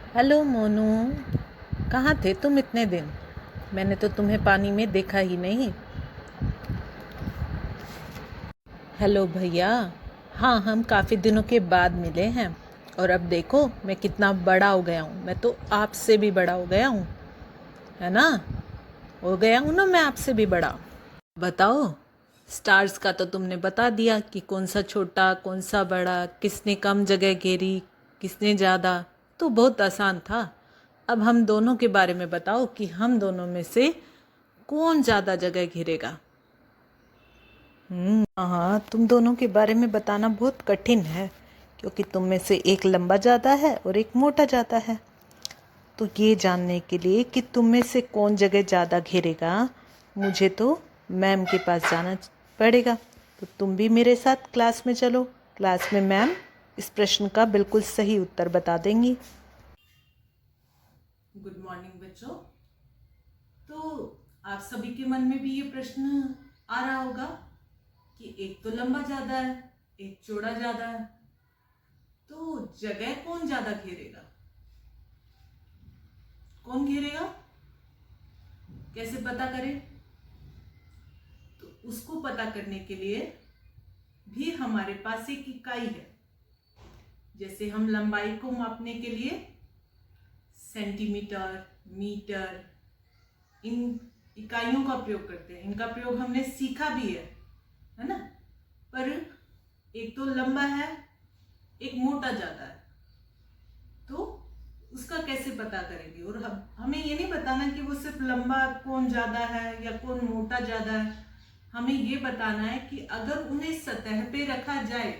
Hello Monu, कहाँ थे तुम इतने दिन? मैंने तो तुम्हें पानी में देखा ही नहीं। हेलो भैया। हाँ, हम काफ़ी दिनों के बाद मिले हैं। और अब देखो मैं कितना बड़ा हो गया हूँ। मैं तो आपसे भी बड़ा हो गया हूँ, है ना? हो गया हूँ ना मैं आपसे भी बड़ा। बताओ, स्टार्स का तो तुमने बता दिया कि कौन सा छोटा कौन सा बड़ा, किसने कम जगह घेरी किसने ज़्यादा। तो बहुत आसान था। अब हम दोनों के बारे में बताओ कि हम दोनों में से कौन ज़्यादा जगह घेरेगा। हाँ, तुम दोनों के बारे में बताना बहुत कठिन है, क्योंकि तुम में से एक लंबा ज़्यादा है और एक मोटा ज़्यादा है। तो ये जानने के लिए कि तुम में से कौन जगह ज़्यादा घेरेगा, मुझे तो मैम के पास जाना पड़ेगा। तो तुम भी मेरे साथ क्लास में चलो। क्लास में मैम इस प्रश्न का बिल्कुल सही उत्तर बता देंगी। गुड मॉर्निंग बच्चों। तो आप सभी के मन में भी ये प्रश्न आ रहा होगा कि एक तो लंबा ज़्यादा है, एक चौड़ा ज़्यादा है, तो जगह कौन ज़्यादा घेरेगा? कौन घेरेगा? कैसे पता करें? तो उसको पता करने के लिए भी हमारे पास एक इकाई है। जैसे हम लंबाई को मापने के लिए सेंटीमीटर, मीटर, इन इकाइयों का प्रयोग करते हैं। इनका प्रयोग हमने सीखा भी है ना? पर एक तो लंबा है, एक मोटा ज्यादा है, तो उसका कैसे पता करेंगे? और हमें ये नहीं बताना कि वो सिर्फ लंबा कौन ज्यादा है या कौन मोटा ज्यादा है। हमें ये बताना है कि अगर उन्हें सतह पे रखा जाए,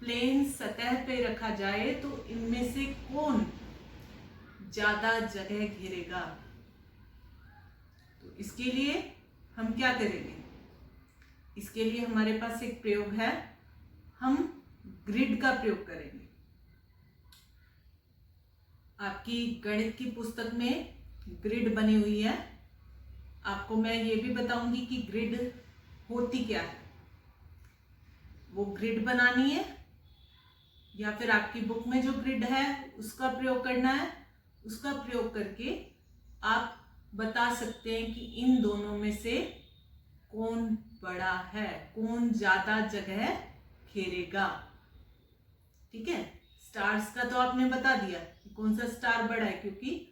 प्लेन सतह पे रखा जाए, तो इनमें से कौन ज्यादा जगह घेरेगा। तो इसके लिए हम क्या करेंगे? इसके लिए हमारे पास एक प्रयोग है। हम ग्रिड का प्रयोग करेंगे। आपकी गणित की पुस्तक में ग्रिड बनी हुई है। आपको मैं ये भी बताऊंगी कि ग्रिड होती क्या है। वो ग्रिड बनानी है या फिर आपकी बुक में जो ग्रिड है उसका प्रयोग करना है। उसका प्रयोग करके आप बता सकते हैं कि इन दोनों में से कौन बड़ा है, कौन ज्यादा जगह घेरेगा। ठीक है, स्टार्स का तो आपने बता दिया कि कौन सा स्टार बड़ा है, क्योंकि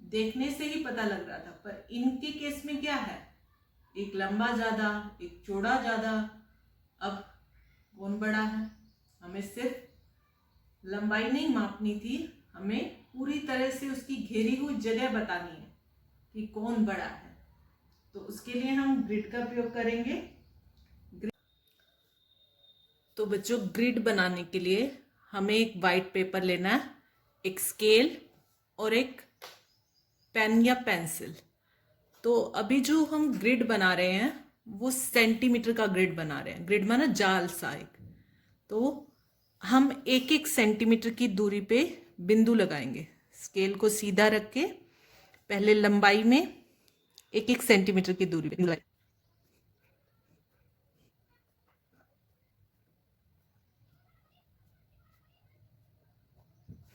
देखने से ही पता लग रहा था। पर इनके केस में क्या है? एक लंबा ज्यादा, एक चौड़ा ज्यादा। अब कौन बड़ा है? हमें सिर्फ लंबाई नहीं मापनी थी, हमें पूरी तरह से उसकी घेरी हुई जगह बतानी है कि कौन बड़ा है। तो उसके लिए हम ग्रिड का प्रयोग करेंगे। तो बच्चों, ग्रिड बनाने के लिए हमें एक वाइट पेपर लेना है, एक स्केल और एक पेन या पेंसिल। तो अभी जो हम ग्रिड बना रहे हैं वो सेंटीमीटर का ग्रिड बना रहे हैं। ग्रिड माना जाल सा एक। तो हम एक एक सेंटीमीटर की दूरी पे बिंदु लगाएंगे। स्केल को सीधा रख के पहले लंबाई में एक एक सेंटीमीटर की दूरी पे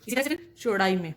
इसी तरह से फिर चौड़ाई में।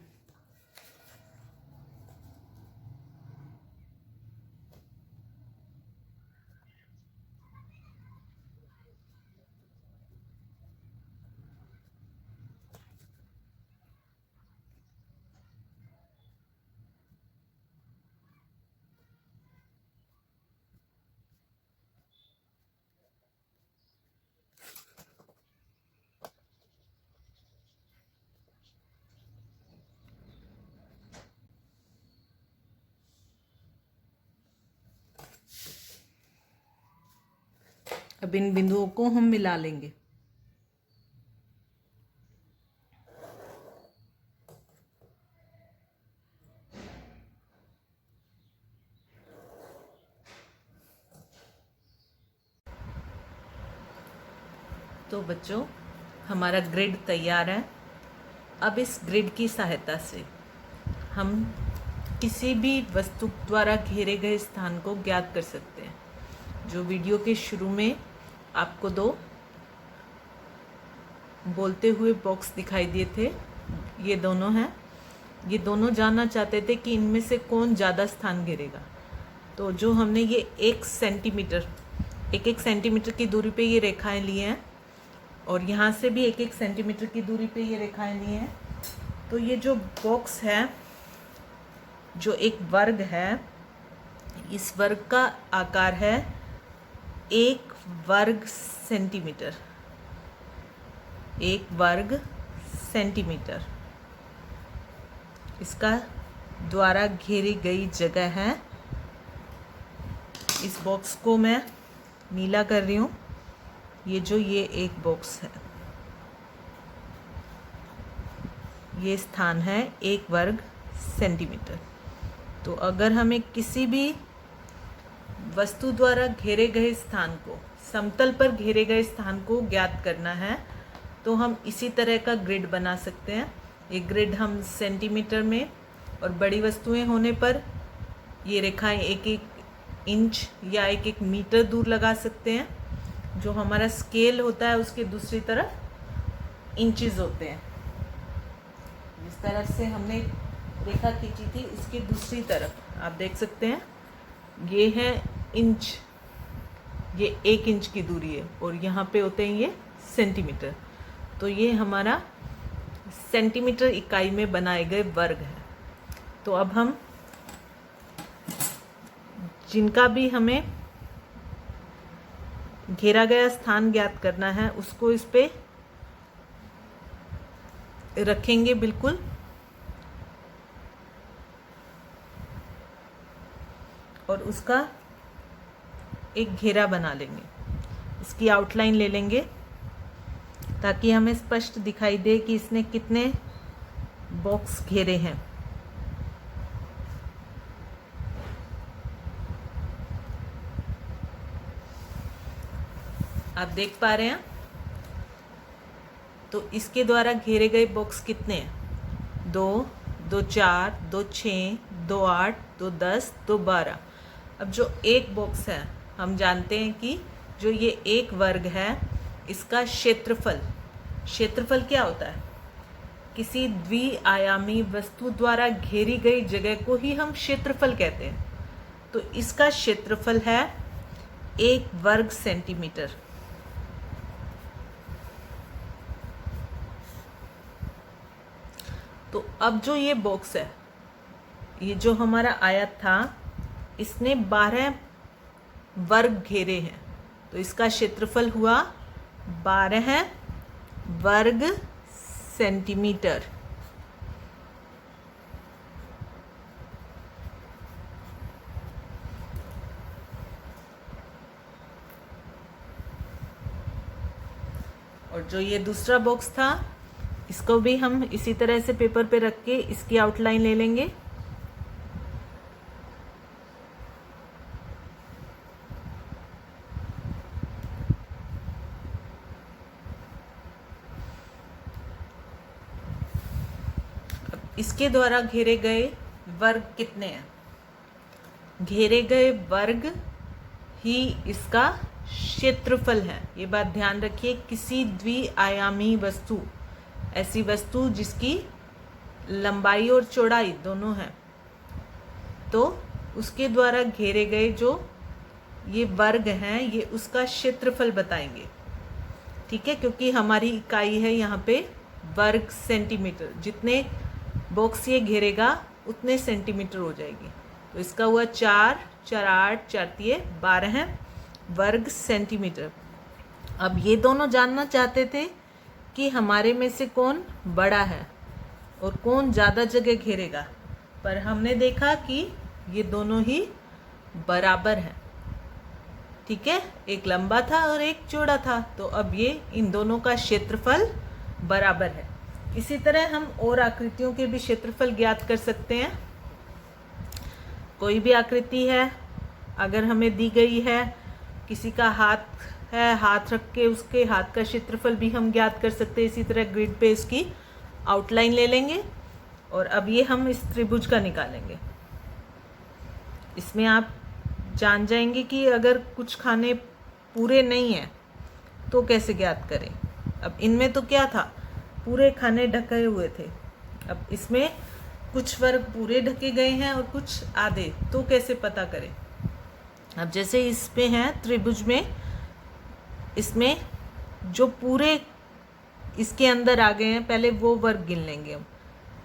अब इन बिंदुओं को हम मिला लेंगे। तो बच्चों, हमारा ग्रिड तैयार है। अब इस ग्रिड की सहायता से हम किसी भी वस्तु द्वारा घेरे गए स्थान को ज्ञात कर सकते हैं। जो वीडियो के शुरू में आपको दो बोलते हुए बॉक्स दिखाई दिए थे, ये दोनों हैं, ये दोनों जानना चाहते थे कि इनमें से कौन ज़्यादा स्थान घेरेगा। तो जो हमने ये 1 सेंटीमीटर, 1 सेंटीमीटर की दूरी पे ये रेखाएं ली हैं और यहाँ से भी 1 सेंटीमीटर की दूरी पे ये रेखाएं ली हैं। तो ये जो बॉक्स है, जो एक वर्ग है, इस वर्ग का आकार है 1 वर्ग सेंटीमीटर, 1 वर्ग सेंटीमीटर। इसका द्वारा घेरी गई जगह है, इस बॉक्स को मैं नीला कर रही हूँ, ये एक बॉक्स है, ये स्थान है 1 वर्ग सेंटीमीटर। तो अगर हमें किसी भी वस्तु द्वारा घेरे गए स्थान को, समतल पर घेरे गए स्थान को ज्ञात करना है तो हम इसी तरह का ग्रिड बना सकते हैं। ये ग्रिड हम सेंटीमीटर में और बड़ी वस्तुएं होने पर ये रेखाएं 1-1 इंच या 1-1 मीटर दूर लगा सकते हैं। जो हमारा स्केल होता है उसके दूसरी तरफ इंचेस होते हैं। जिस तरफ से हमने रेखा खींची थी उसके दूसरी तरफ आप देख सकते हैं ये है इंच, ये 1 इंच की दूरी है और यहाँ पे होते हैं ये सेंटीमीटर। तो ये हमारा सेंटीमीटर इकाई में बनाए गए वर्ग है। तो अब हम जिनका भी हमें घेरा गया स्थान ज्ञात करना है उसको इस पे रखेंगे बिल्कुल, और उसका एक घेरा बना लेंगे, इसकी आउटलाइन ले लेंगे ताकि हमें स्पष्ट दिखाई दे कि इसने कितने बॉक्स घेरे हैं। आप देख पा रहे हैं। तो इसके द्वारा घेरे गए बॉक्स कितने हैं? 2, 2 4, 2 6, 2 8, 2 10, 2 12। अब जो एक बॉक्स है हम जानते हैं कि जो ये एक वर्ग है इसका क्षेत्रफल क्या होता है? किसी द्विआयामी वस्तु द्वारा घेरी गई जगह को ही हम क्षेत्रफल कहते हैं। तो इसका क्षेत्रफल है 1 वर्ग सेंटीमीटर। तो अब जो ये बॉक्स है, ये जो हमारा आयत था, इसने 12 वर्ग घेरे हैं। तो इसका क्षेत्रफल हुआ 12 वर्ग सेंटीमीटर। और जो ये दूसरा बॉक्स था इसको भी हम इसी तरह से पेपर पे रख के इसकी आउटलाइन ले लेंगे। इसके द्वारा घेरे गए वर्ग कितने हैं? घेरे गए वर्ग ही इसका क्षेत्रफल है। ये बात ध्यान रखिए। किसी द्विआयामी वस्तु, ऐसी वस्तु जिसकी लंबाई और चौड़ाई दोनों है, तो उसके द्वारा घेरे गए जो ये वर्ग हैं ये उसका क्षेत्रफल बताएंगे। ठीक है, क्योंकि हमारी इकाई है यहाँ पे वर्ग सेंटीमीटर। जितने बॉक्स ये घेरेगा उतने सेंटीमीटर हो जाएगी। तो इसका हुआ 4, 4 8, 4 12 वर्ग सेंटीमीटर। अब ये दोनों जानना चाहते थे कि हमारे में से कौन बड़ा है और कौन ज़्यादा जगह घेरेगा, पर हमने देखा कि ये दोनों ही बराबर हैं। ठीक है, एक लंबा था और एक चौड़ा था, तो अब ये इन दोनों का क्षेत्रफल बराबर है। इसी तरह हम और आकृतियों के भी क्षेत्रफल ज्ञात कर सकते हैं। कोई भी आकृति है अगर हमें दी गई है, किसी का हाथ है, हाथ रख के उसके हाथ का क्षेत्रफल भी हम ज्ञात कर सकते हैं। इसी तरह ग्रिड पे इसकी आउटलाइन ले लेंगे और अब ये हम इस त्रिभुज का निकालेंगे। इसमें आप जान जाएंगे कि अगर कुछ खाने पूरे नहीं हैं तो कैसे ज्ञात करें। अब इनमें तो क्या था, पूरे खाने ढके हुए थे, अब इसमें कुछ वर्ग पूरे ढके गए हैं और कुछ आधे, तो कैसे पता करें? अब जैसे इसमें है त्रिभुज में, इसमें जो पूरे इसके अंदर आ गए हैं, पहले वो वर्ग गिन लेंगे हम।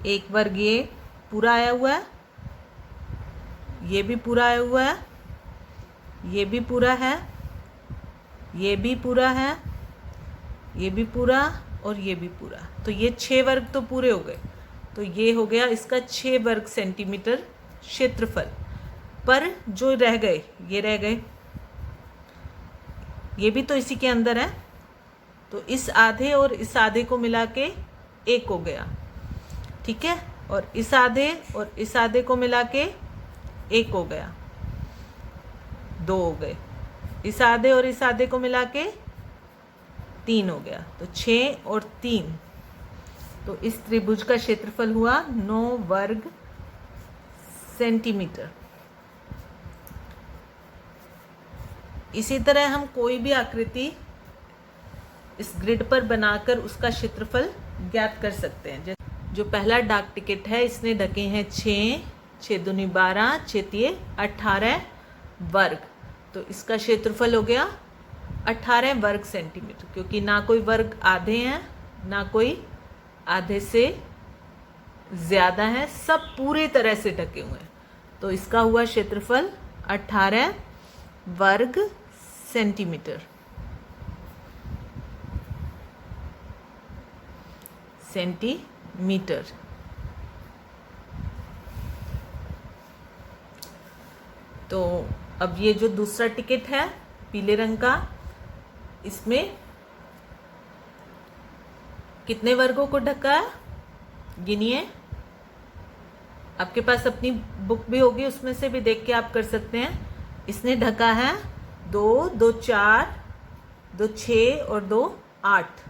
एक वर्ग ये पूरा आया हुआ है, ये भी पूरा आया हुआ है, ये भी पूरा है, ये भी पूरा है, ये भी पूरा और ये भी पूरा। तो ये 6 वर्ग तो पूरे हो गए। तो ये हो गया इसका 6 वर्ग सेंटीमीटर क्षेत्रफल। पर जो रह गए, ये रह गए, ये भी तो इसी के अंदर है। तो इस आधे और इस आधे को मिला के 1 हो गया, ठीक है। और इस आधे और इस आधे को मिला के 1 हो गया, 2 हो गए। इस आधे और इस आधे को मिला के 3 हो गया। तो 6 और 3, तो इस त्रिभुज का क्षेत्रफल हुआ 9 वर्ग सेंटीमीटर। इसी तरह हम कोई भी आकृति इस ग्रिड पर बनाकर उसका क्षेत्रफल ज्ञात कर सकते हैं। जो पहला डाक टिकट है, इसने ढके हैं 6, 6 दूनी 12, 6 तिये 18 वर्ग। तो इसका क्षेत्रफल हो गया 18 वर्ग सेंटीमीटर, क्योंकि ना कोई वर्ग आधे हैं ना कोई आधे से ज़्यादा है, सब पूरे तरह से ढके हुए हैं। तो इसका हुआ क्षेत्रफल 18 वर्ग सेंटीमीटर। सेंटीमीटर। तो अब ये जो दूसरा टिकट है पीले रंग का, इसमें कितने वर्गों को ढका है? गिनिए। आपके पास अपनी बुक भी होगी, उसमें से भी देख के आप कर सकते हैं। इसने ढका है 2, 2 4, 2 6 और 2 8,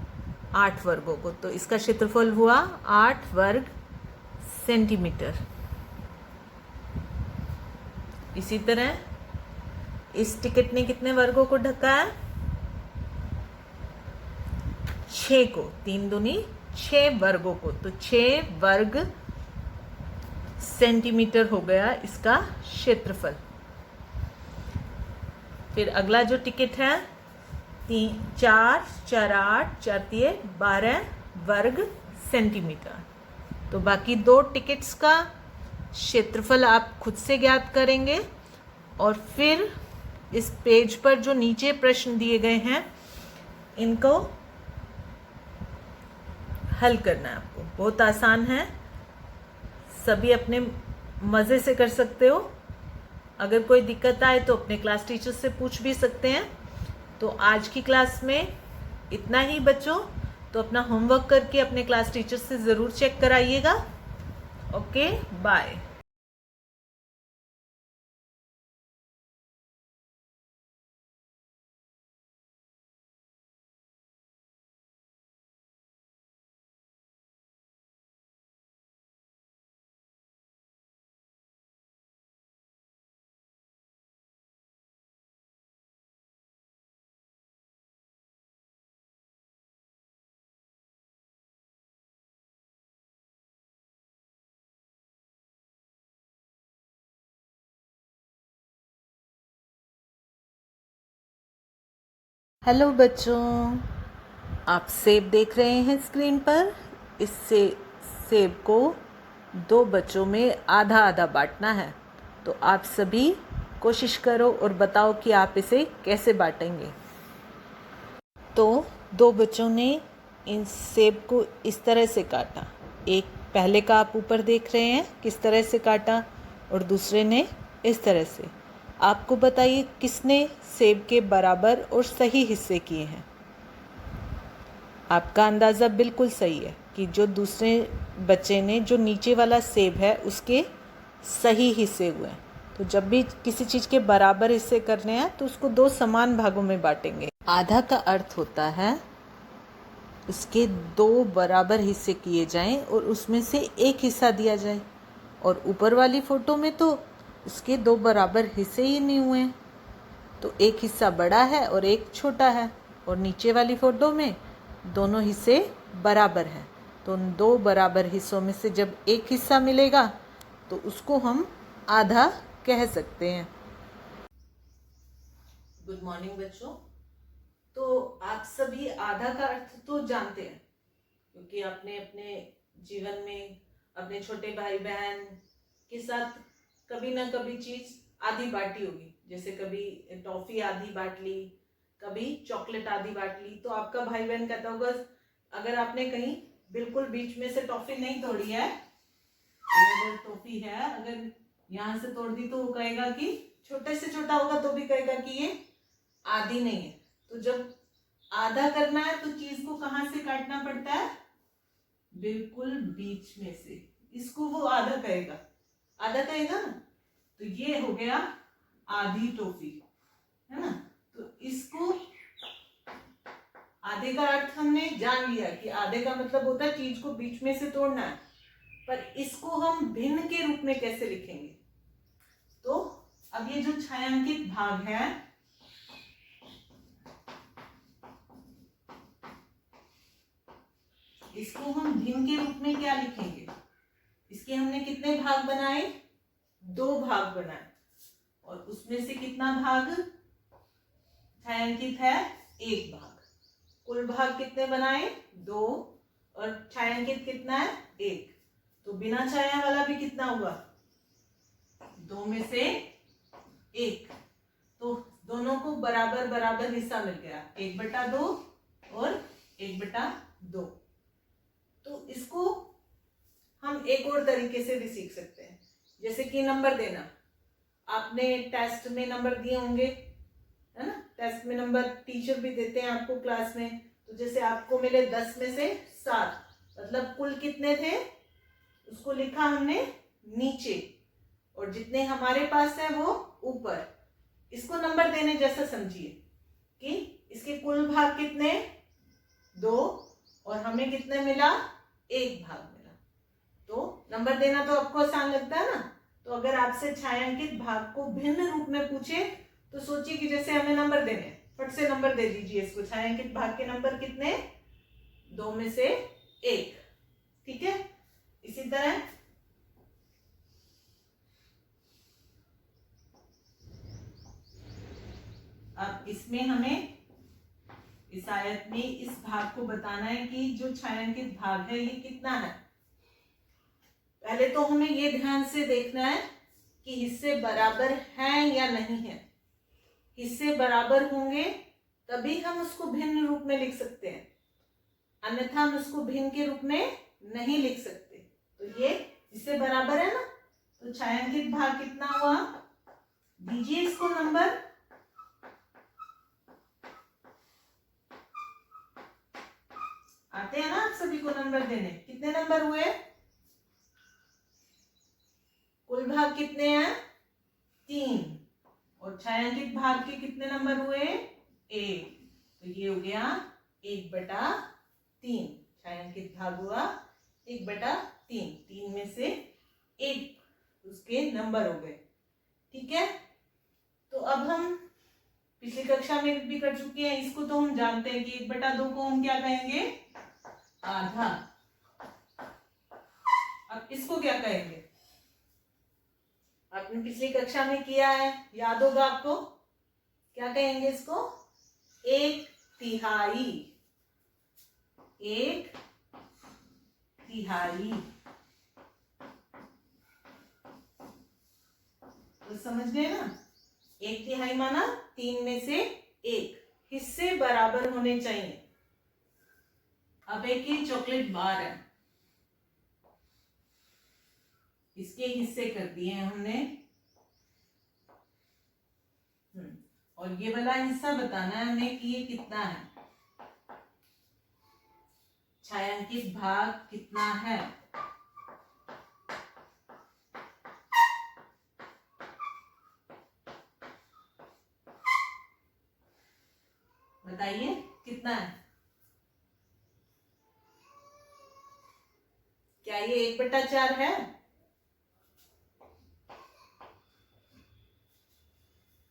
8 वर्गों को। तो इसका क्षेत्रफल हुआ 8 वर्ग सेंटीमीटर। इसी तरह इस टिकट ने कितने वर्गों को ढका है? 6 को, 3 दूनी 6 वर्गों को। तो 6 वर्ग सेंटीमीटर हो गया इसका क्षेत्रफल। फिर अगला जो टिकट है 4, 4 8, 4 तिये 12 वर्ग सेंटीमीटर। तो बाकी 2 टिकट्स का क्षेत्रफल आप खुद से ज्ञात करेंगे, और फिर इस पेज पर जो नीचे प्रश्न दिए गए हैं इनको हल करना है आपको। बहुत आसान है, सभी अपने मज़े से कर सकते हो। अगर कोई दिक्कत आए तो अपने क्लास टीचर से पूछ भी सकते हैं। तो आज की क्लास में इतना ही बच्चों। तो अपना होमवर्क करके अपने क्लास टीचर से ज़रूर चेक कराइएगा। Okay, bye. हेलो बच्चों, आप सेब देख रहे हैं स्क्रीन पर। इससे सेब को 2 बच्चों में आधा आधा बांटना है। तो आप सभी कोशिश करो और बताओ कि आप इसे कैसे बांटेंगे। तो 2 बच्चों ने इन सेब को इस तरह से काटा। एक पहले का आप ऊपर देख रहे हैं किस तरह से काटा, और दूसरे ने इस तरह से। आपको बताइए किसने सेब के बराबर और सही हिस्से किए हैं? आपका अंदाज़ा बिल्कुल सही है कि जो दूसरे बच्चे ने जो नीचे वाला सेब है उसके सही हिस्से हुए हैं। तो जब भी किसी चीज़ के बराबर हिस्से करने हैं तो उसको 2 समान भागों में बांटेंगे। आधा का अर्थ होता है उसके 2 बराबर हिस्से किए जाएं और उसमें से एक हिस्सा दिया जाए। और ऊपर वाली फ़ोटो में तो उसके 2 बराबर हिस्से ही नहीं हुए हैं, तो एक हिस्सा बड़ा है और एक छोटा है। और नीचे वाली फ़ोटो में दोनों हिस्से बराबर हैं। तो उन दो बराबर हिस्सों में से जब एक हिस्सा मिलेगा तो उसको हम आधा कह सकते हैं। गुड मॉर्निंग बच्चों। तो आप सभी आधा का अर्थ तो जानते हैं, क्योंकि आपने अपने जीवन में अपने छोटे भाई बहन के साथ कभी ना कभी चीज आधी बांटी होगी। जैसे कभी टॉफी आधी बांट ली, कभी चॉकलेट आधी बांट ली। तो आपका भाई बहन कहता होगा, अगर आपने कहीं बिल्कुल बीच में से टॉफी नहीं तोड़ी है, अगर टॉफी है अगर यहाँ से तोड़ दी तो वो कहेगा कि छोटे से छोटा होगा तो भी कहेगा कि ये आधी नहीं है। तो जब आधा करना है तो चीज को कहां से काटना पड़ता है? बिल्कुल बीच में से। इसको वो आधा कहेगा, आधा कहेगा ना। तो ये हो गया आधी टॉफी, है ना। तो इसको आधे का अर्थ हमने जान लिया कि आधे का मतलब होता है चीज को बीच में से तोड़ना है। पर इसको हम भिन्न के रूप में कैसे लिखेंगे? तो अब ये जो छायांकित भाग है, इसको हम भिन्न के रूप में क्या लिखेंगे? इसके हमने कितने भाग बनाए? 2 भाग बनाए, और उसमें से कितना भाग छायांकित है? 1 भाग। कुल भाग कितने बनाए? 2, और छायांकित कितना है? 1। तो बिना छाया वाला भी कितना हुआ? 2 में से 1। तो दोनों को बराबर बराबर हिस्सा मिल गया, 1/2 और 1/2। तो इसको हम एक और तरीके से भी सीख सकते हैं, जैसे कि नंबर देना। आपने टेस्ट में नंबर दिए होंगे, है ना। टेस्ट में नंबर टीचर भी देते हैं आपको क्लास में। तो जैसे आपको मिले 10 में से 7, मतलब कुल कितने थे उसको लिखा हमने नीचे, और जितने हमारे पास है वो ऊपर। इसको नंबर देने जैसा समझिए कि इसके कुल भाग कितने? 2, और हमें कितने मिला? 1 भाग मिला। तो नंबर देना तो आपको आसान लगता है ना। तो अगर आपसे छायांकित भाग को भिन्न रूप में पूछे तो सोचिए कि जैसे हमें नंबर देने हैं, फट से नंबर दे दीजिए इसको। छायांकित भाग के नंबर कितने? 2 में से 1। ठीक है। इसी तरह अब इसमें हमें इस आयत में इस भाग को बताना है कि जो छायांकित भाग है ये कितना है। पहले तो हमें ये ध्यान से देखना है कि हिस्से बराबर हैं या नहीं है। हिस्से बराबर होंगे तभी हम उसको भिन्न रूप में लिख सकते हैं, अन्यथा हम उसको भिन्न के रूप में नहीं लिख सकते। तो ये हिस्से बराबर है ना। तो छायांकित भाग कितना हुआ? दीजिए इसको नंबर। आते हैं ना आप सभी को नंबर देने। कितने नंबर हुए? कुल भाग कितने हैं? 3, और छायांकित भाग के कितने नंबर हुए? 1। तो ये हो गया 1/3। छायांकित भाग हुआ 1/3। 3 में से 1 उसके नंबर हो गए। ठीक है। तो अब हम पिछली कक्षा में भी कर चुके हैं, इसको तो हम जानते हैं कि 1/2 को हम क्या कहेंगे? आधा। अब इसको क्या कहेंगे? आपने पिछली कक्षा में किया है, याद होगा आपको। क्या कहेंगे इसको? 1/3। 1/3। तो समझ गए ना। 1/3 माना 3 में से 1। हिस्से बराबर होने चाहिए। अब एक ही चॉकलेट बार है, इसके हिस्से कर दिए हैं हमने, और ये वाला हिस्सा बताना है हमें कि ये कितना है। छायांकित भाग कितना है? बताइए कितना है? क्या ये 1/4 है?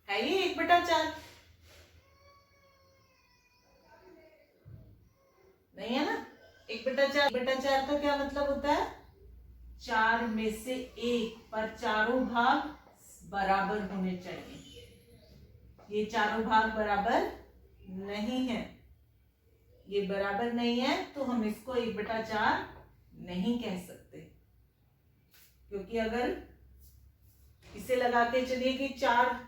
ये 1/4? नहीं है ना। 1/4 का क्या मतलब होता है? 4 में से 1, पर चारों भाग बराबर होने चाहिए। ये चारों भाग बराबर नहीं है, ये बराबर नहीं है, तो हम इसको 1/4 नहीं कह सकते। क्योंकि अगर इसे लगा के चलिए कि 4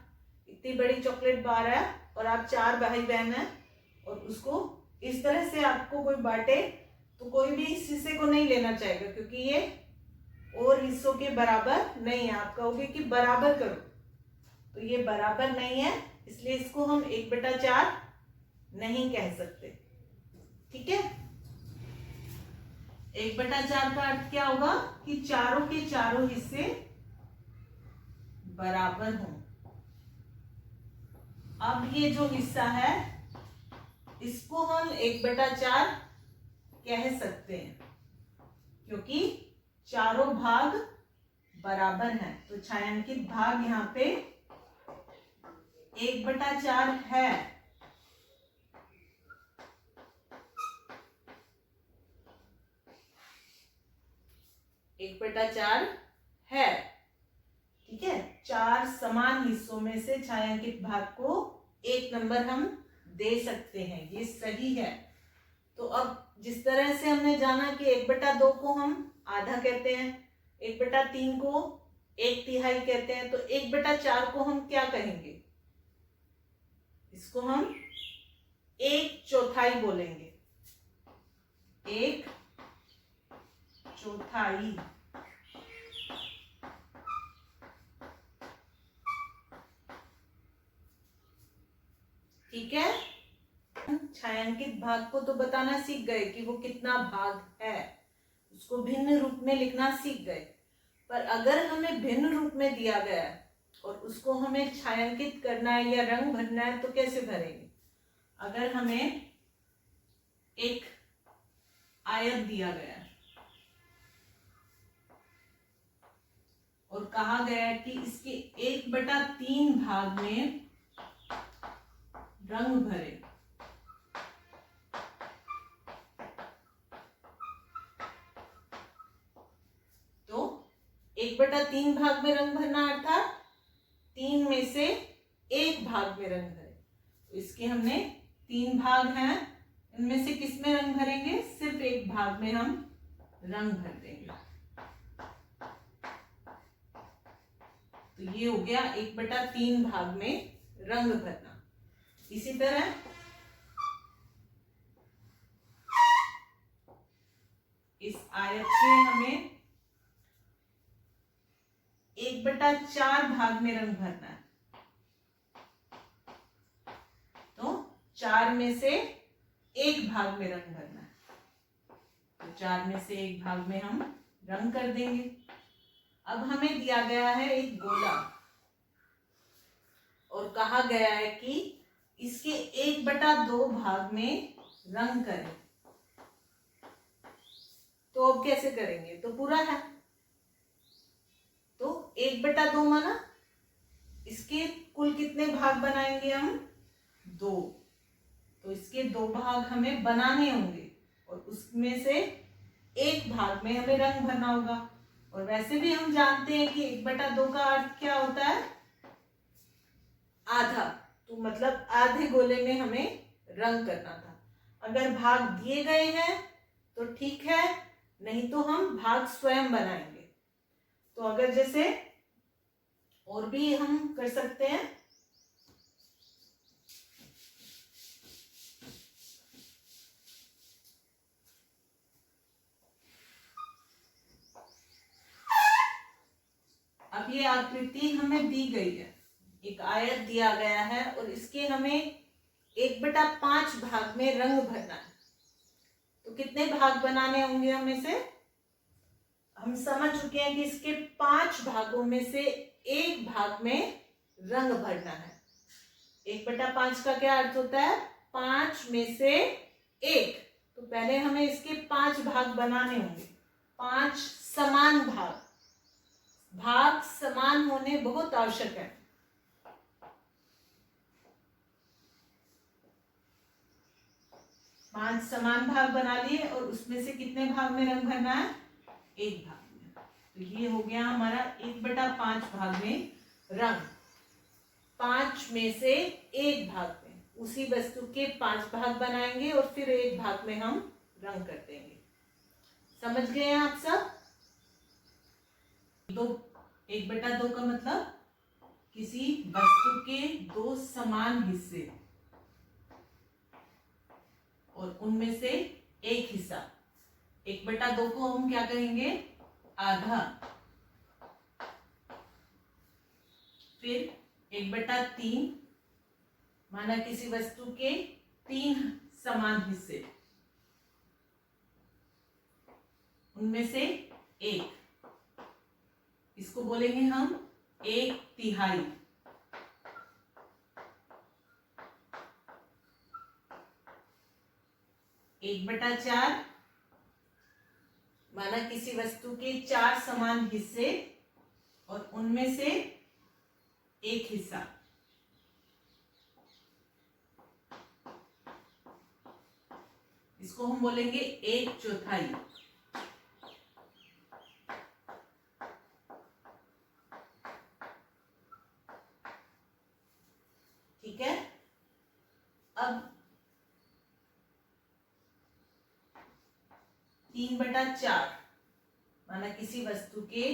इतनी बड़ी चॉकलेट बार है और आप 4 भाई बहन हैं और उसको इस तरह से आपको कोई बांटे, तो कोई भी इस हिस्से को नहीं लेना चाहेगा, क्योंकि ये और हिस्सों के बराबर नहीं है। आप कहोगे कि बराबर करो, तो ये बराबर नहीं है, इसलिए इसको हम 1/4 नहीं कह सकते। ठीक है, 1/4 का अर्थ क्या होगा कि चारों के चारों हिस्से बराबर हों। अब ये जो हिस्सा है इसको हम 1/4 कह सकते हैं, क्योंकि चारों भाग बराबर हैं। तो छायांकित भाग यहाँ पे 1/4 है। एक बटा चार है। ठीक है, 4 समान हिस्सों में से छायांकित भाग को 1 नंबर हम दे सकते हैं, ये सही है। तो अब जिस तरह से हमने जाना कि 1/2 को हम आधा कहते हैं, 1/3 को 1/3 कहते हैं, तो 1/4 को हम क्या कहेंगे? इसको हम 1/4 बोलेंगे, 1/4। ठीक है, छायांकित भाग को तो बताना सीख गए कि वो कितना भाग है, उसको भिन्न रूप में लिखना सीख गए। पर अगर हमें भिन्न रूप में दिया गया है और उसको हमें छायांकित करना है या रंग भरना है, तो कैसे भरेंगे? अगर हमें एक आयत दिया गया है और कहा गया है कि इसके 1/3 भाग में रंग भरे, तो 1/3 भाग में रंग भरना अर्थात 3 में से 1 भाग में रंग भरे। तो इसके हमने 3 भाग हैं, इनमें से किस में रंग भरेंगे? सिर्फ 1 भाग में हम रंग भर देंगे। तो ये हो गया 1/3 भाग में रंग भरना। इसी तरह इस आयत से हमें 1/4 भाग में रंग भरना है, तो 4 में से 1 भाग में रंग भरना है। तो 4 में से 1 भाग में हम रंग कर देंगे। अब हमें दिया गया है एक गोला और कहा गया है कि इसके 1/2 भाग में रंग करें। तो अब कैसे करेंगे? तो पूरा है, तो 1/2 माना इसके कुल कितने भाग बनाएंगे हम? 2। तो इसके 2 भाग हमें बनाने होंगे और उसमें से 1 भाग में हमें रंग भरना होगा। और वैसे भी हम जानते हैं कि 1/2 का अर्थ क्या होता है? आधा। तो मतलब आधे गोले में हमें रंग करना था। अगर भाग दिए गए हैं तो ठीक है, नहीं तो हम भाग स्वयं बनाएंगे। तो अगर जैसे और भी हम कर सकते हैं, अब ये आकृति हमें दी गई है, एक आयत दिया गया है और इसके हमें 1/5 भाग में रंग भरना है। तो कितने भाग बनाने होंगे हमें से? हम समझ चुके हैं कि इसके 5 भागों में से 1 भाग में रंग भरना है। 1/5 का क्या अर्थ होता है? 5 में से 1। तो पहले हमें इसके 5 भाग बनाने होंगे, 5 समान भाग। भाग समान होने बहुत आवश्यक है। 5 समान भाग बना लिए और उसमें से कितने भाग में रंग भरना है? 1 भाग में। तो ये हो गया हमारा 1/5 भाग में रंग। 5 में से 1 भाग में उसी वस्तु के 5 भाग बनाएंगे और फिर 1 भाग में हम रंग कर देंगे। समझ गए हैं आप सब? 1/2 का मतलब किसी वस्तु के 2 समान हिस्से और उनमें से एक हिस्सा। 1/2 को हम क्या कहेंगे? आधा। फिर 1/3 माना किसी वस्तु के 3 समान हिस्से, उनमें से एक, इसको बोलेंगे हम 1/3। 1/4 माना किसी वस्तु के 4 समान हिस्से और उनमें से एक हिस्सा। इसको हम बोलेंगे 1/4। ठीक है। अब 3/4 माना किसी वस्तु के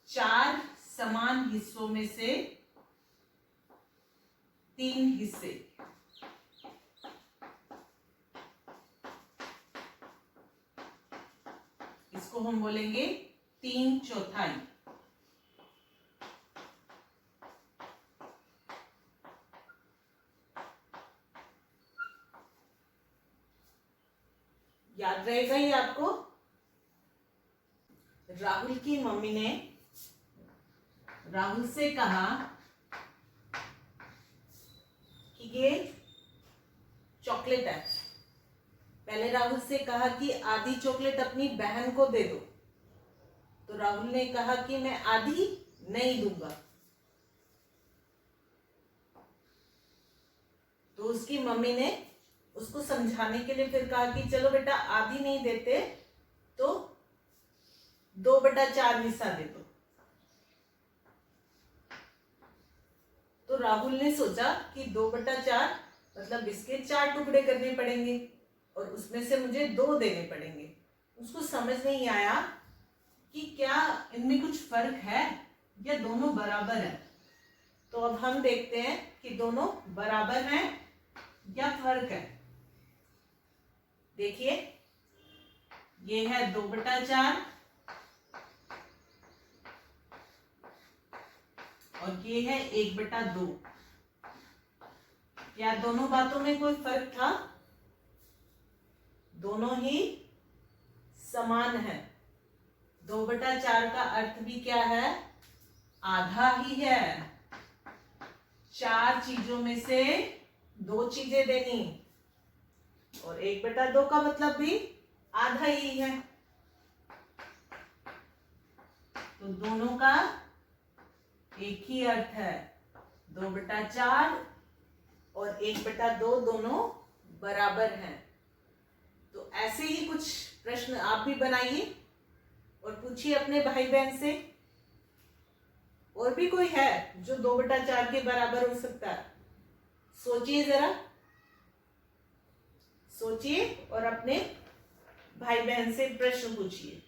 4 समान हिस्सों में से 3 हिस्से। इसको हम बोलेंगे 3/4। याद रहेगा ये आपको? राहुल की मम्मी ने राहुल से कहा कि ये चॉकलेट है। पहले राहुल से कहा कि आधी चॉकलेट अपनी बहन को दे दो, तो राहुल ने कहा कि मैं आधी नहीं दूंगा। तो उसकी मम्मी ने उसको समझाने के लिए फिर कहा कि चलो बेटा, आधी नहीं देते तो 2/4 हिस्सा दे दो। तो राहुल ने सोचा कि 2/4 मतलब इसके 4 टुकड़े करने पड़ेंगे और उसमें से मुझे 2 देने पड़ेंगे। उसको समझ नहीं आया कि क्या इनमें कुछ फर्क है या दोनों बराबर है। तो अब हम देखते हैं कि दोनों बराबर हैं या फर्क है। देखिए, ये है 2/4 और ये है 1/2। क्या दोनों बातों में कोई फर्क था? दोनों ही समान है। 2/4 का अर्थ भी क्या है? आधा ही है। 4 चीजों में से 2 चीजें देनी और 1/2 का मतलब भी आधा ही है। तो दोनों का एक ही अर्थ है। 2/4 और 1/2 दोनों बराबर हैं। तो ऐसे ही कुछ प्रश्न आप भी बनाइए और पूछिए अपने भाई बहन से। और भी कोई है जो 2/4 के बराबर हो सकता है? सोचिए जरा, सोचिए और अपने भाई बहन से प्रश्न पूछिए।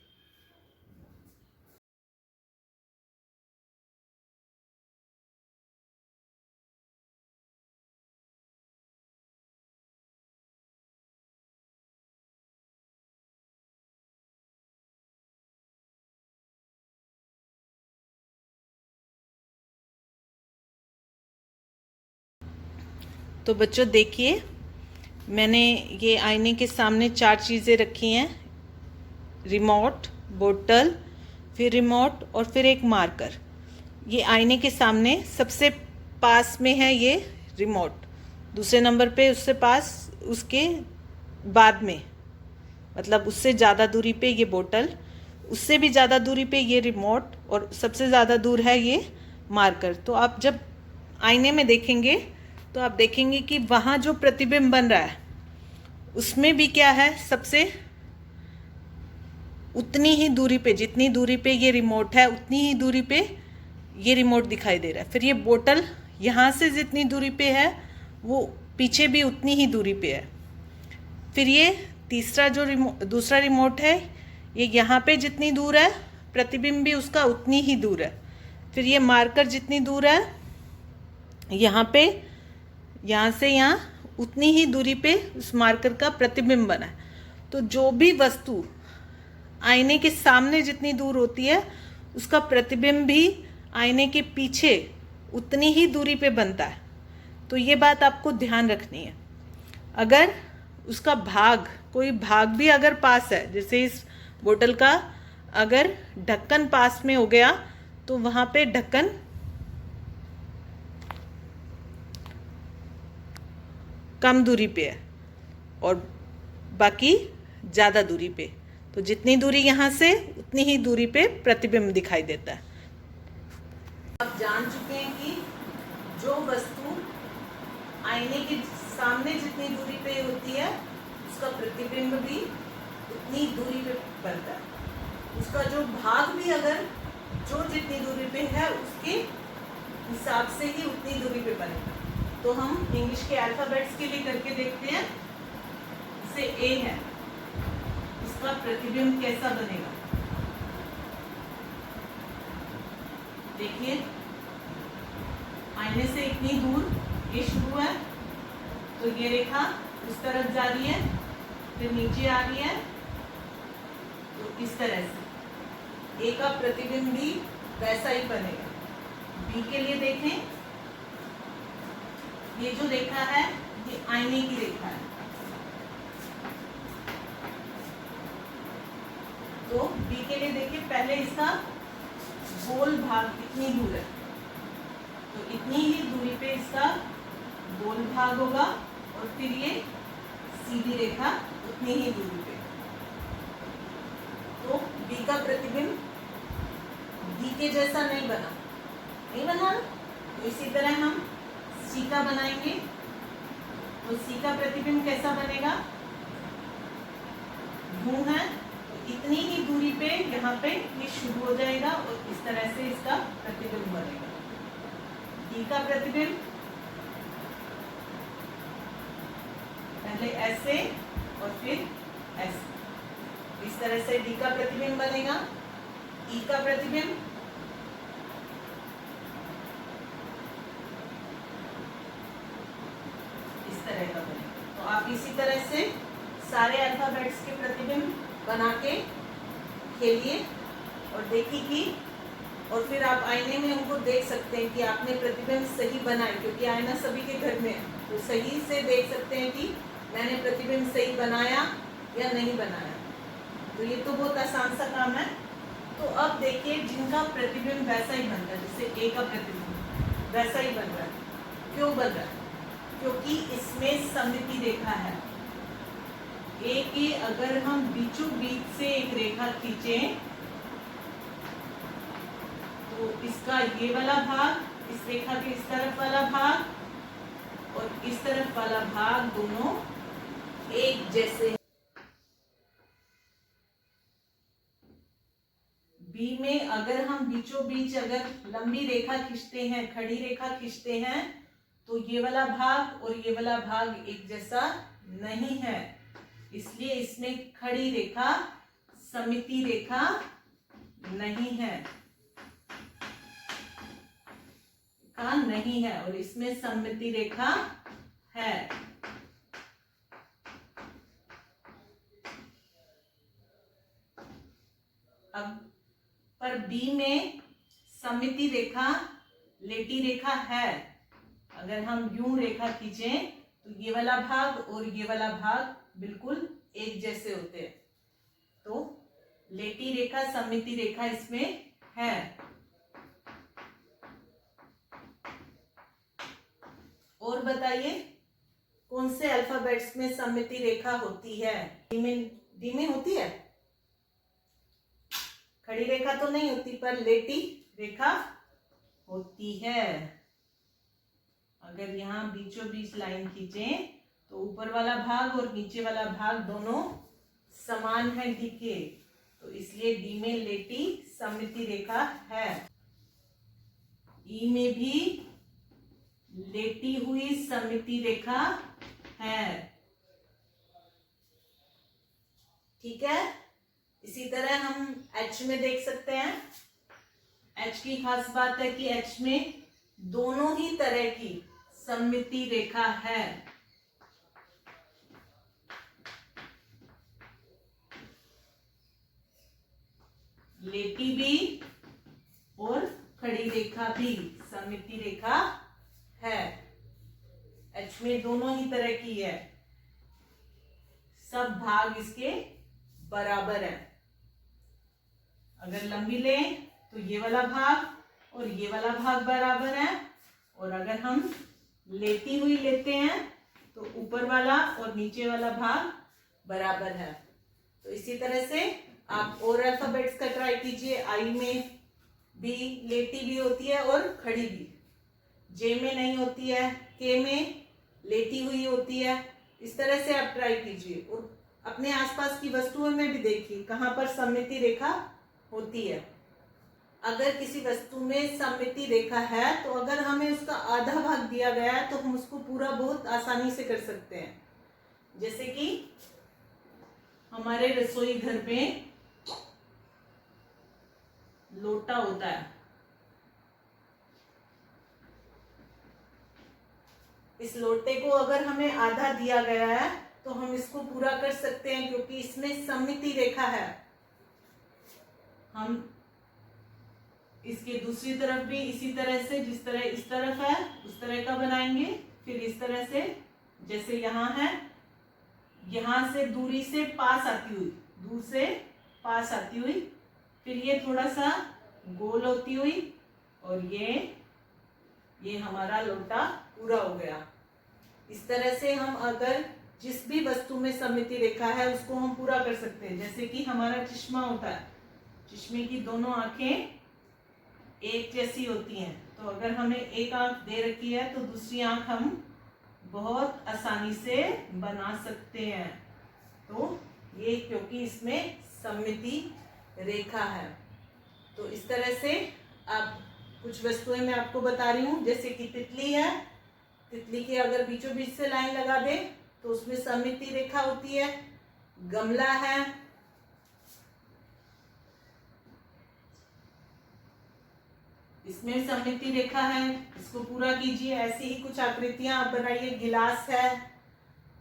तो बच्चों देखिए, मैंने ये आईने के सामने 4 चीज़ें रखी हैं। रिमोट, बोतल, फिर रिमोट और फिर एक मार्कर। ये आईने के सामने सबसे पास में है ये रिमोट, दूसरे नंबर पे उससे पास, उसके बाद में मतलब उससे ज़्यादा दूरी पे ये बोतल, उससे भी ज़्यादा दूरी पे ये रिमोट और सबसे ज़्यादा दूर है ये मार्कर। तो आप जब आईने में देखेंगे तो आप देखेंगे कि वहाँ जो प्रतिबिंब बन रहा है उसमें भी क्या है, सबसे उतनी ही दूरी पे, जितनी दूरी पे ये रिमोट है उतनी ही दूरी पे ये रिमोट दिखाई दे रहा है। फिर ये बोतल यहाँ से जितनी दूरी पे है वो पीछे भी उतनी ही दूरी पे है। फिर ये तीसरा जो दूसरा रिमोट है, ये यहाँ पे जितनी दूर है प्रतिबिंब भी उसका उतनी ही दूर है। फिर ये मार्कर जितनी दूर है यहाँ पे, यहाँ से यहाँ उतनी ही दूरी पे उस मार्कर का प्रतिबिंब बना है। तो जो भी वस्तु आईने के सामने जितनी दूर होती है उसका प्रतिबिंब भी आईने के पीछे उतनी ही दूरी पे बनता है। तो ये बात आपको ध्यान रखनी है। अगर उसका भाग, कोई भाग भी अगर पास है, जैसे इस बोतल का अगर ढक्कन पास में हो गया तो वहाँ पे ढक्कन कम दूरी पे है और बाकी ज़्यादा दूरी पे। तो जितनी दूरी यहाँ से उतनी ही दूरी पे प्रतिबिंब दिखाई देता है। आप जान चुके हैं कि जो वस्तु आईने के सामने जितनी दूरी पे होती है उसका प्रतिबिंब भी उतनी दूरी पे बनता है। उसका जो भाग भी अगर जो जितनी दूरी पे है उसके हिसाब से ही उतनी दूरी पे बनेगा। तो हम इंग्लिश के अल्फाबेट्स के लिए करके देखते हैं। जैसे ए है, इसका प्रतिबिंब कैसा बनेगा, देखिए आईने से इतनी दूर ये शुरू है तो ये रेखा उस तरफ जा रही है, फिर नीचे आ रही है, तो इस तरह से ए का प्रतिबिंब भी वैसा ही बनेगा। बी के लिए देखें, ये जो रेखा है ये आईने की रेखा है, तो बी के लिए देखिए पहले इसका गोल भाग कितनी दूर है, तो इतनी ही दूरी पे इसका गोल भाग होगा और फिर ये सीधी रेखा उतनी ही दूरी पे। तो बी का प्रतिबिंब बी के जैसा नहीं बना, तो इसी तरह हम सी का बनाएंगे। तो सी का प्रतिबिंब कैसा बनेगा, यूं है, इतनी ही दूरी पे यहाँ पे ये शुरू हो जाएगा और इस तरह से इसका प्रतिबिंब बनेगा। डी का प्रतिबिंब पहले ऐसे और फिर ऐसे, इस तरह से डी का प्रतिबिंब बनेगा। ई का प्रतिबिंब इस तरह का बनेगा। तो आप इसी तरह से सारे अल्फाबेट्स के प्रतिबिंब बना के खेलिए और देखिए कि, और फिर आप आईने में उनको देख सकते हैं कि आपने प्रतिबिंब सही बनाए, क्योंकि आईना सभी के घर में है, तो सही से देख सकते हैं कि मैंने प्रतिबिंब सही बनाया या नहीं बनाया। तो ये तो बहुत आसान सा काम है। तो अब देखिए जिनका प्रतिबिंब वैसा ही बन रहा है, जैसे ए का प्रतिबिंब वैसा ही बन रहा है, क्यों बन रहा है, क्योंकि इसमें सममिति रेखा है। ए के अगर हम बीचों बीच से एक रेखा खींचें तो इसका ये वाला भाग, इस रेखा के इस तरफ वाला भाग और इस तरफ वाला भाग दोनों एक जैसे। बी में अगर हम बीचों बीच अगर लंबी रेखा खींचते हैं, खड़ी रेखा खींचते हैं, तो ये वाला भाग और ये वाला भाग एक जैसा नहीं है, इसलिए इसमें खड़ी रेखा सममिति रेखा नहीं है, का नहीं है, और इसमें सममिति रेखा है। अब पर बी में सममिति रेखा लेटी रेखा है। अगर हम यूं रेखा खींचें तो ये वाला भाग और ये वाला भाग बिल्कुल एक जैसे होते हैं, तो लेटी रेखा सममिति रेखा इसमें है। और बताइए कौन से अल्फाबेट्स में सममिति रेखा होती है? डी में होती है, खड़ी रेखा तो नहीं होती पर लेटी रेखा होती है। अगर यहाँ बीचों बीच लाइन खींचें तो ऊपर वाला भाग और नीचे वाला भाग दोनों समान है डी के, तो इसलिए डी में लेटी सममिति रेखा है। ई में भी लेटी हुई सममिति रेखा है। ठीक है, इसी तरह हम एच में देख सकते हैं। एच की खास बात है कि एच में दोनों ही तरह की सममिति रेखा है। लेटी भी और खड़ी रेखा भी सममिति रेखा है। एच में दोनों ही तरह की है, सब भाग इसके बराबर है। अगर लंबी लें तो ये वाला भाग और ये वाला भाग बराबर है, और अगर हम लेती हुई लेते हैं तो ऊपर वाला और नीचे वाला भाग बराबर है। तो इसी तरह से आप और अल्फाबेट्स का ट्राई कीजिए। आई में भी लेटी भी होती है और खड़ी भी, जे में नहीं होती है, के में लेटी हुई होती है। इस तरह से आप ट्राई कीजिए और अपने आसपास की वस्तुओं में भी देखिए कहाँ पर सममिति रेखा होती है। अगर किसी वस्तु में सममिति रेखा है तो अगर हमें उसका आधा भाग दिया गया है तो हम उसको पूरा बहुत आसानी से कर सकते हैं। जैसे कि हमारे रसोई घर में लोटा होता है, इस लोटे को अगर हमें आधा दिया गया है तो हम इसको पूरा कर सकते हैं क्योंकि इसमें सममिति रेखा है। हम इसके दूसरी तरफ भी इसी तरह से, जिस तरह इस तरफ है उस तरह का बनाएंगे। फिर इस तरह से, जैसे यहाँ है, यहाँ से दूरी से पास आती हुई, दूर से पास आती हुई, फिर ये थोड़ा सा गोल होती हुई, और ये हमारा लोटा पूरा हो गया। इस तरह से हम अगर जिस भी वस्तु में सममिति रेखा है उसको हम पूरा कर सकते हैं। जैसे कि हमारा चश्मा होता है, चश्मे की दोनों आंखें एक जैसी होती हैं, तो अगर हमें एक आंख दे रखी है तो दूसरी आंख हम बहुत आसानी से बना सकते हैं। तो ये क्योंकि इसमें सममिति रेखा है। तो इस तरह से आप कुछ वस्तुएं मैं आपको बता रही हूँ, जैसे कि तितली है, तितली के अगर बीचों बीच से लाइन लगा दे तो उसमें सममिति रेखा होती है। गमला है, इसमें सममिति रेखा है, इसको पूरा कीजिए। ऐसी ही कुछ आकृतियां आप बनाइए। गिलास है,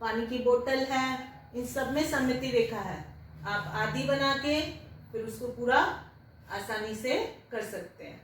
पानी की बोतल है, इन सब में सममिति रेखा है। आप आधी बना के फिर उसको पूरा आसानी से कर सकते हैं।